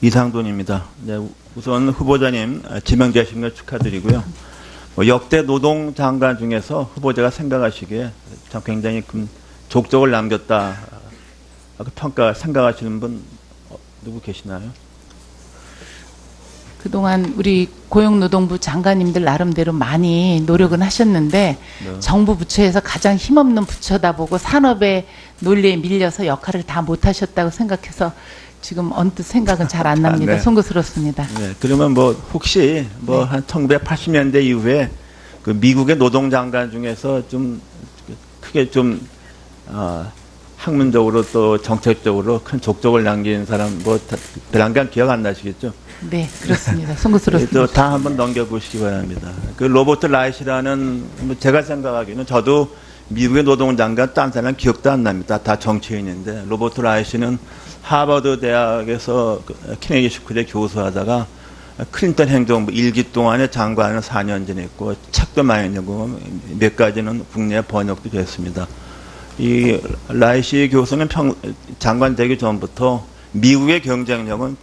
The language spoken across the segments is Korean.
이상돈입니다. 네, 우선 후보자님 지명되신 걸 축하드리고요. 역대 노동장관 중에서 후보자가 생각하시기에 참 굉장히 큰 족적을 남겼다 생각하시는 분 누구 계시나요? 그동안 우리 고용노동부 장관님들 나름대로 많이 노력은 하셨는데 네. 정부 부처에서 가장 힘없는 부처다 보고 산업의 논리에 밀려서 역할을 다 못하셨다고 생각해서 지금 언뜻 생각은 잘 안 납니다. 네. 송구스럽습니다. 네, 그러면 뭐 혹시 뭐 한 1980년대 이후에 그 미국의 노동장관 중에서 좀 크게 좀 학문적으로 또 정책적으로 큰 족적을 남긴 사람 뭐 별안간 기억 안 나시겠죠? 네, 그렇습니다. 송구스럽습니다. 다 한번 넘겨보시기 바랍니다. 그 로버트 라이시라는 뭐 제가 생각하기에는 저도 미국의 노동장관 딴 사람 기억도 안 납니다. 다 정치인인데 로버트 라이시는 하버드 대학에서 케네디 스쿨에 교수하다가 클린턴 행정부 1기 동안에 장관을 4년 지냈고 책도 많이 내고 몇 가지는 국내 번역도 됐습니다. 이 라이시 교수는 장관 되기 전부터 미국의 경쟁력은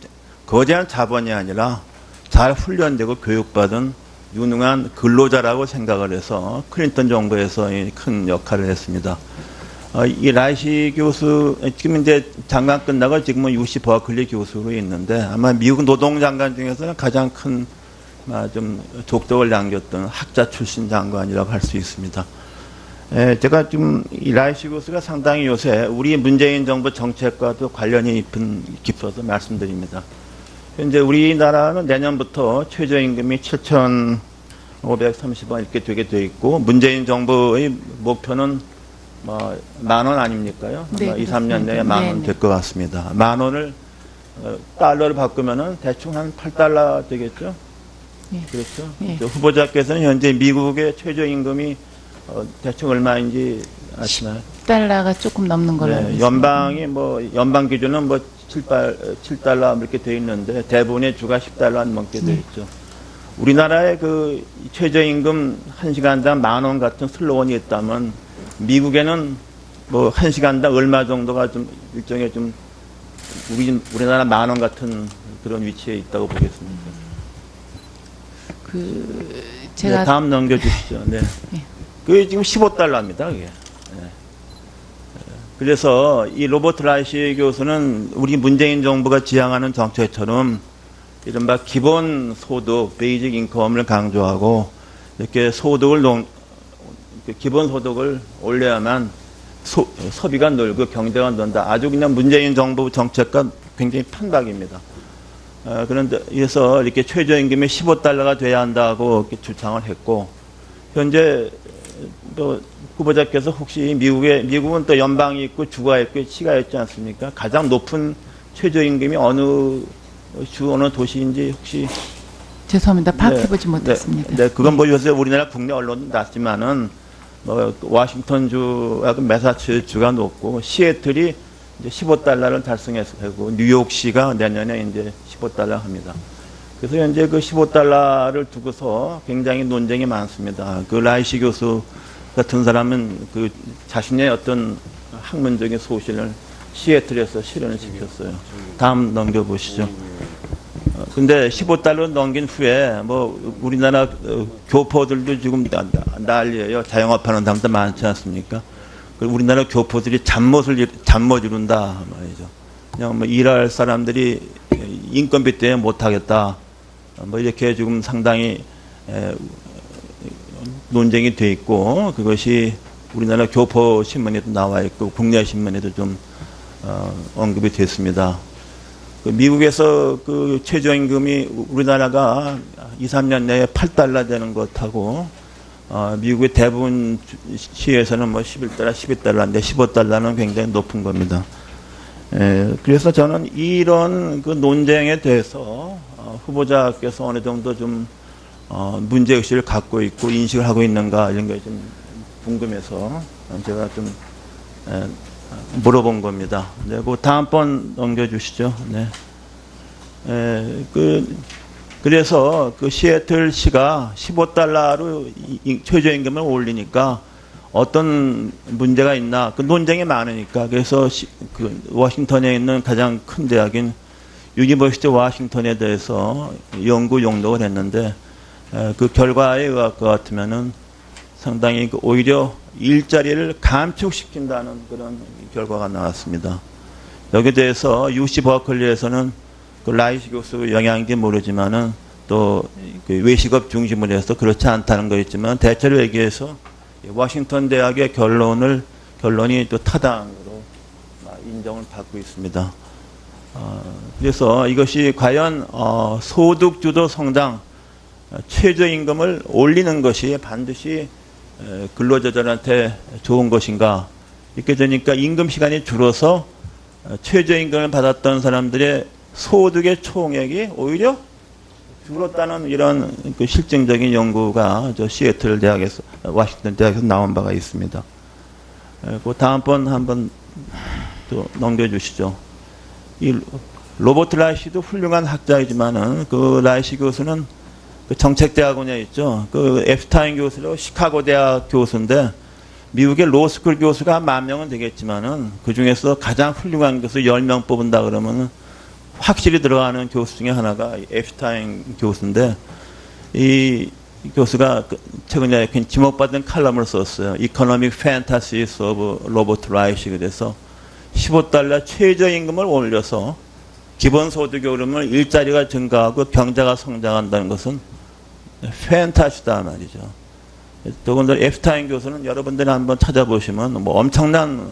거대한 자본이 아니라 잘 훈련되고 교육받은 유능한 근로자라고 생각을 해서 클린턴 정부에서 큰 역할을 했습니다. 이 라이시 교수, 지금 이제 장관 끝나고 지금은 UC 버클리 교수로 있는데 아마 미국 노동장관 중에서는 가장 큰 좀 족적을 남겼던 학자 출신 장관이라고 할 수 있습니다. 제가 지금 이 라이시 교수가 상당히 요새 우리 문재인 정부 정책과도 관련이 깊어서 말씀드립니다. 현재 우리나라는 내년부터 최저임금이 7,530원 이렇게 되게 돼 있고 문재인 정부의 목표는 뭐 10,000원 아닙니까요? 네, 아마 2, 3년 내에 10,000원 될 것 같습니다. 10,000원을 달러로 바꾸면은 대충 한 8달러 되겠죠? 네. 그렇죠? 네. 후보자께서는 현재 미국의 최저임금이 대충 얼마인지 아시나요? 10달러가 조금 넘는 걸로 알고 네, 있습니다. 연방이 뭐 연방 기준은 뭐 7달러 이렇게 돼 있는데 대부분의 주가 10달러 안 넘게 돼 있죠. 우리나라의 그 최저임금 1시간당 10,000원 같은 슬로건이 있다면 미국에는 뭐 1시간당 얼마 정도가 좀 일종의 좀 우리나라 10,000원 같은 그런 위치에 있다고 보겠습니다. 제가 네, 다음 넘겨주시죠. 네. 네. 그게 지금 15달러입니다. 그게. 네. 그래서 이 로버트 라이시 교수는 우리 문재인 정부가 지향하는 정책처럼 이른바 기본 소득, 베이직 인컴을 강조하고 이렇게 기본 소득을 올려야만 소비가 늘고 경제가 는다. 아주 그냥 문재인 정부 정책과 굉장히 판박입니다. 그런데 그래서 이렇게 최저임금이 15달러가 돼야 한다고 이렇게 주장을 했고 현재 또 후보자께서 혹시 미국은 또 연방이 있고 주가 있고 시가 있지 않습니까? 가장 높은 최저임금이 어느 도시인지 혹시 죄송합니다. 파악해보지 못했습니다. 네, 그건 뭐 요새 우리나라 국내 언론도 났지만은 뭐 워싱턴주하고 매사추세츠주가 높고 시애틀이 이제 15달러를 달성했고 뉴욕시가 내년에 이제 15달러 합니다. 그래서 현재 그 15달러를 두고서 굉장히 논쟁이 많습니다. 그 라이시 교수 같은 사람은 그 자신의 어떤 학문적인 소신을 시애틀에서 실현을 시켰어요. 다음 넘겨보시죠. 근데 15달러 넘긴 후에 뭐 우리나라 교포들도 지금 난리예요. 자영업하는 사람도 많지 않습니까? 우리나라 교포들이 잠못 이룬다 말이죠. 그냥 뭐 일할 사람들이 인건비 때문에 못하겠다. 뭐 이렇게 지금 상당히 논쟁이 돼 있고 그것이 우리나라 교포 신문에도 나와 있고 국내 신문에도 좀 언급이 됐습니다. 미국에서 그 최저임금이 우리나라가 2, 3년 내에 8달러 되는 것하고 미국의 대부분 시에서는 뭐 11달러, 12달러인데 15달러는 굉장히 높은 겁니다. 그래서 저는 이런 그 논쟁에 대해서 후보자께서 어느 정도 좀 문제의식을 갖고 있고 인식을 하고 있는가 이런 게 좀 궁금해서 제가 좀 물어본 겁니다. 네, 그 다음번 넘겨주시죠. 네. 그래서 그 시애틀시가 15달러로 최저임금을 올리니까 어떤 문제가 있나 그 논쟁이 많으니까 그래서 그 워싱턴에 있는 가장 큰 대학인 유니버시티 워싱턴에 대해서 연구 용역을 했는데 그 결과에 의할 것 같으면은 상당히 오히려 일자리를 감축시킨다는 그런 결과가 나왔습니다. 여기에 대해서 UC 버클리에서는 그 라이시 교수 영향인지 모르지만은 또 그 외식업 중심으로 해서 그렇지 않다는 거 있지만 대체로 얘기해서 워싱턴 대학의 결론이 또 타당으로 인정을 받고 있습니다. 그래서 이것이 과연 소득주도 성장, 최저임금을 올리는 것이 반드시 근로자들한테 좋은 것인가? 이렇게 되니까 임금 시간이 줄어서 최저임금을 받았던 사람들의 소득의 총액이 오히려 줄었다는 이런 그 실증적인 연구가 저 시애틀 대학에서 워싱턴 대학에서 나온 바가 있습니다. 그 다음번 한번 또 넘겨주시죠. 이 로버트 라이시도 훌륭한 학자이지만은 그 라이시 교수는 그 정책대학원에 있죠. 그 에프타인 교수로 시카고 대학 교수인데 미국의 로스쿨 교수가 10,000명은 되겠지만은 그 중에서 가장 훌륭한 교수 10명 뽑은다 그러면은 확실히 들어가는 교수 중에 하나가 에프타인 교수인데 이 교수가 최근에 지목받은 칼럼을 썼어요. Economic Fantasies of Robert Reich. 그래서 $15 최저임금을 올려서 기본소득이 오르면 일자리가 증가하고 경제가 성장한다는 것은 판타지다 말이죠. 더군다나 에프타인 교수는 여러분들이 한번 찾아보시면 뭐 엄청난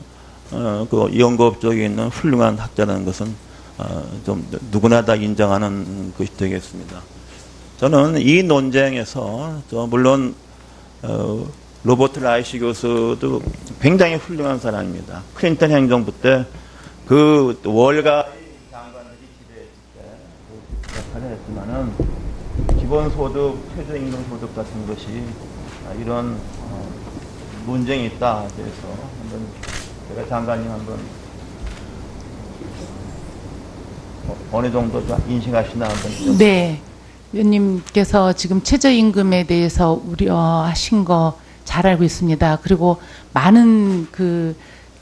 그 연구업적에 있는 훌륭한 학자라는 것은 좀 누구나 다 인정하는 것이 되겠습니다. 저는 이 논쟁에서 물론 로버트 라이시 교수도 굉장히 훌륭한 사람입니다. 클린턴 행정부 때 그 월가 장관들이 기대했을 때 역할을 했지만은 기본소득, 최저임금 소득 같은 것이 이런 논쟁이 있다. 그래서 한번 제가 장관님 한번 어느 정도 좀 인식하시나 한번. 네. 위원님께서 지금 최저임금에 대해서 우려하신 거 잘 알고 있습니다. 그리고 많은 그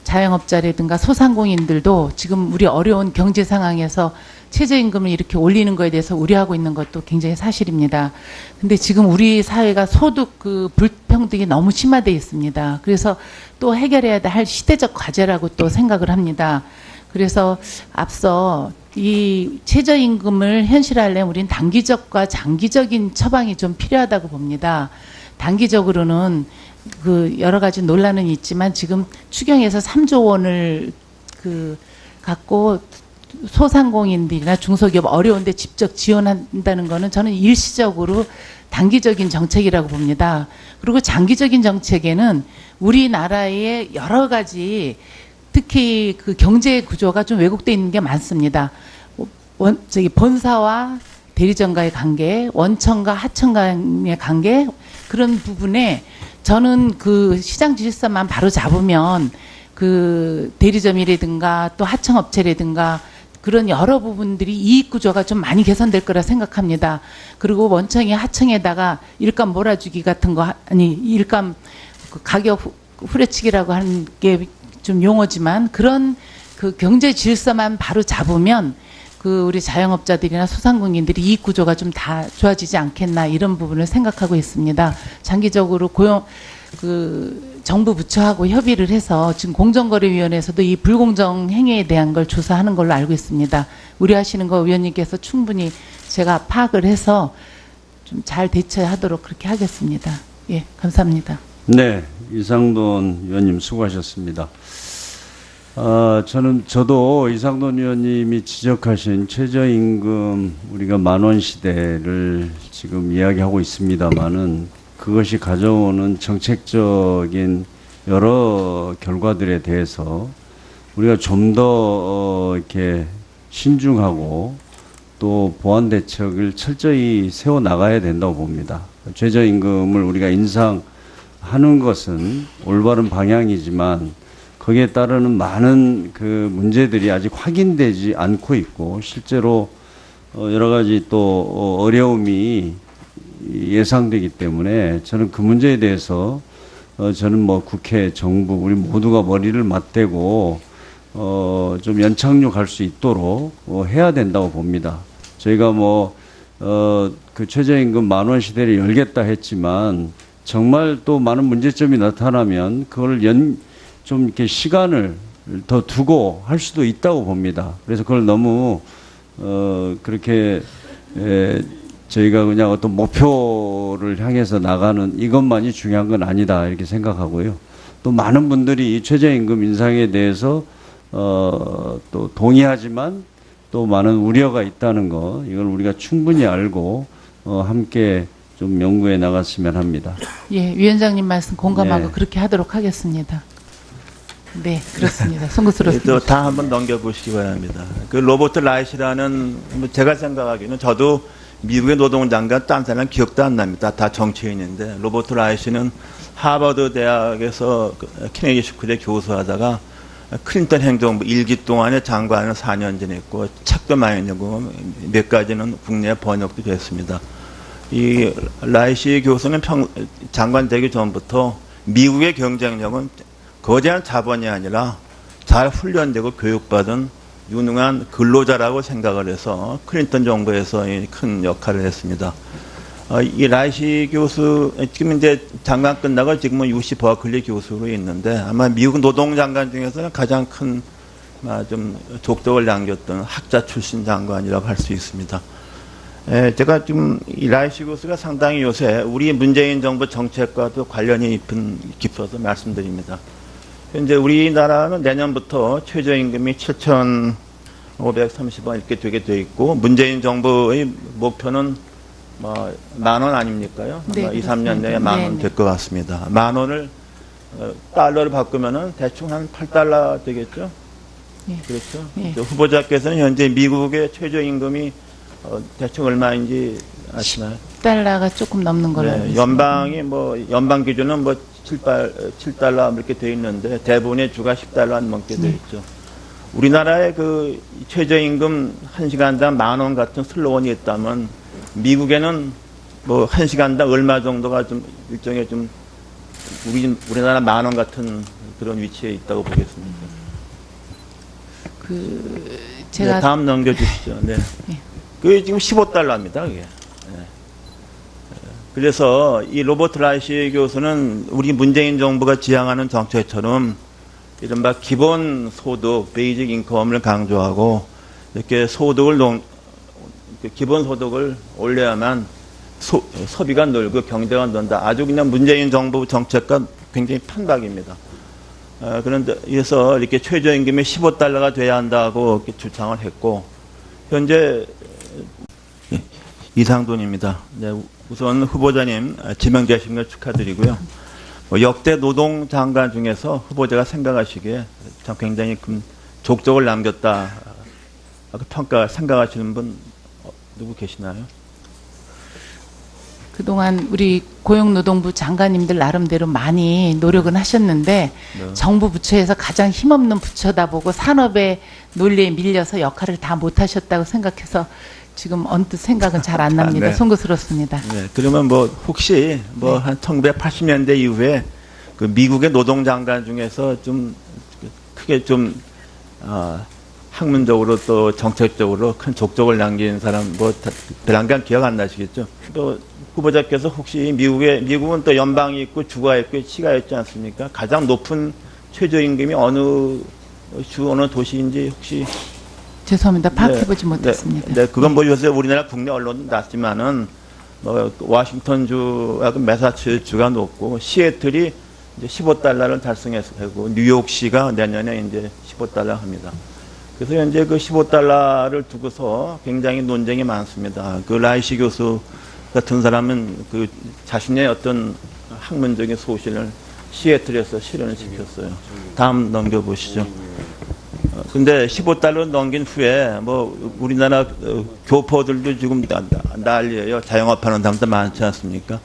자영업자라든가 소상공인들도 지금 우리 어려운 경제 상황에서 최저임금을 이렇게 올리는 거에 대해서 우려하고 있는 것도 굉장히 사실입니다. 근데 지금 우리 사회가 소득 그 불평등이 너무 심화되어 있습니다. 그래서 또 해결해야 할 시대적 과제라고 또 생각을 합니다. 그래서 앞서 이 최저임금을 현실화하려면 우리는 단기적과 장기적인 처방이 좀 필요하다고 봅니다. 단기적으로는 그 여러 가지 논란은 있지만 지금 추경에서 3조 원을 그 갖고 소상공인들이나 중소기업 어려운데 직접 지원한다는 거는 저는 일시적으로 단기적인 정책이라고 봅니다. 그리고 장기적인 정책에는 우리나라의 여러 가지 특히 그 경제 구조가 좀 왜곡되어 있는 게 많습니다. 본사와 대리점과의 관계, 원청과 하청 간의 관계, 그런 부분에 저는 그 시장 질서만 바로 잡으면 그 대리점이라든가 또 하청업체라든가 그런 여러 부분들이 이익 구조가 좀 많이 개선될 거라 생각합니다. 그리고 원청이 하청에다가 일감 몰아주기 같은 거, 아니, 일감 가격 후려치기라고 하는 게 좀 용어지만 그런 그 경제 질서만 바로 잡으면 그 우리 자영업자들이나 소상공인들이 이익 구조가 좀 다 좋아지지 않겠나 이런 부분을 생각하고 있습니다. 장기적으로 그 정부 부처하고 협의를 해서 지금 공정거래위원회에서도 이 불공정 행위에 대한 걸 조사하는 걸로 알고 있습니다. 우려하시는 거 위원님께서 충분히 제가 파악을 해서 좀 잘 대처하도록 그렇게 하겠습니다. 예, 감사합니다. 네, 이상돈 위원님 수고하셨습니다. 저도 이상돈 위원님이 지적하신 최저임금 우리가 만원 시대를 지금 이야기하고 있습니다만은 그것이 가져오는 정책적인 여러 결과들에 대해서 우리가 좀 더 이렇게 신중하고 또 보완 대책을 철저히 세워 나가야 된다고 봅니다. 최저임금을 우리가 인상하는 것은 올바른 방향이지만 거기에 따르는 많은 그 문제들이 아직 확인되지 않고 있고 실제로 여러 가지 또 어려움이 예상되기 때문에 저는 그 문제에 대해서 저는 뭐 국회, 정부 우리 모두가 머리를 맞대고 좀 연착륙할 수 있도록 해야 된다고 봅니다. 저희가 그 최저임금 10,000원 시대를 열겠다 했지만 정말 또 많은 문제점이 나타나면 그걸 좀 이렇게 시간을 더 두고 할 수도 있다고 봅니다. 그래서 그걸 너무 그렇게 저희가 그냥 어떤 목표를 향해서 나가는 이것만이 중요한 건 아니다 이렇게 생각하고요. 또 많은 분들이 이 최저임금 인상에 대해서 또 동의하지만 또 많은 우려가 있다는 거 이걸 우리가 충분히 알고 함께 좀 연구해 나갔으면 합니다. 예, 위원장님 말씀 공감하고 네. 그렇게 하도록 하겠습니다. 네, 그렇습니다. 송구스럽습니다. 다 한번 넘겨보시기 바랍니다. 그 로버트 라이시라는 제가 생각하기에는 저도 미국의 노동장관 딴 사람 기억도 안 납니다. 다 정치인인데 로버트 라이시는 하버드 대학에서 케네디 스쿨에 교수하다가 클린턴 행정부 1기 동안에 장관을 4년 지냈고 책도 많이 내고 몇 가지는 국내 번역도 됐습니다. 이 라이시 교수는 장관 되기 전부터 미국의 경쟁력은 거대한 자본이 아니라 잘 훈련되고 교육받은 유능한 근로자라고 생각을 해서 클린턴 정부에서 큰 역할을 했습니다. 이 라이시 교수, 지금 이제 장관 끝나고 지금은 UC 버클리 교수로 있는데 아마 미국 노동장관 중에서는 가장 큰 좀 족적을 남겼던 학자 출신 장관이라고 할 수 있습니다. 제가 지금 이 라이시 교수가 상당히 요새 우리 문재인 정부 정책과도 관련이 깊어서 말씀드립니다. 현재 우리나라는 내년부터 최저임금이 7,530원 이렇게 되게 돼 있고 문재인 정부의 목표는 10,000원 아닙니까요? 네, 아마 2, 3년 내에 그렇습니다. 10,000원 될 것 같습니다. 10,000원을 달러로 바꾸면은 대충 한 $8 되겠죠? 예. 그렇죠? 예. 후보자께서는 현재 미국의 최저임금이 대충 얼마인지 아시나요? 달러가 조금 넘는 걸로 알고 네, 있습니다. 연방이 연방 기준은 $7 이렇게 돼 있는데 대부분의 주가 $10 안 넘게 돼 있죠. 우리나라의 그 최저임금 1시간당 10,000원 같은 슬로건이 있다면 미국에는 1시간당 얼마 정도가 좀 일종의 좀 우리나라 10,000원 같은 그런 위치에 있다고 보겠습니다. 제가 네, 다음 넘겨주시죠. 네. 예. 그게 지금 $15입니다. 그게. 네. 그래서 이 로버트 라이시 교수는 우리 문재인 정부가 지향하는 정책처럼 이른바 기본 소득, 베이직 인컴을 강조하고 이렇게 기본 소득을 올려야만 소비가 늘고 경제가 는다. 아주 그냥 문재인 정부 정책과 굉장히 판박입니다. 그런데 그래서 이렇게 최저임금이 $15가 돼야 한다고 이렇게 주장을 했고 현재 이상돈입니다. 네, 우선 후보자님 지명되신 걸 축하드리고요. 역대 노동장관 중에서 후보자가 생각하시기에 참 굉장히 큰 족적을 남겼다 생각하시는 분 누구 계시나요? 그동안 우리 고용노동부 장관님들 나름대로 많이 노력은 하셨는데 네. 정부 부처에서 가장 힘없는 부처다 보고 산업의 논리에 밀려서 역할을 다 못하셨다고 생각해서 지금 언뜻 생각은 잘 안 납니다. 네. 송구스럽습니다. 네, 그러면 혹시 한 1980년대 이후에 그 미국의 노동장관 중에서 좀 크게 좀 학문적으로 또 정책적으로 큰 족적을 남긴 사람 별안간 기억 안 나시겠죠? 또 후보자께서 혹시 미국은 또 연방이 있고 주가 있고 시가 있지 않습니까? 가장 높은 최저임금이 어느 도시인지 혹시 죄송합니다. 파악해보지 못했습니다. 네, 그건 요새 우리나라 국내 언론도 났지만은 워싱턴주하고 매사추세츠주가 높고 시애틀이 이제 $15를 달성해서 되고 뉴욕시가 내년에 이제 $15 합니다. 그래서 현재 그 $15를 두고서 굉장히 논쟁이 많습니다. 그 라이시 교수 같은 사람은 그 자신의 어떤 학문적인 소신을 시애틀에서 실현을 시켰어요. 다음 넘겨보시죠. 근데 $15 넘긴 후에 우리나라 교포들도 지금 난리예요. 자영업하는 사람도 많지 않습니까?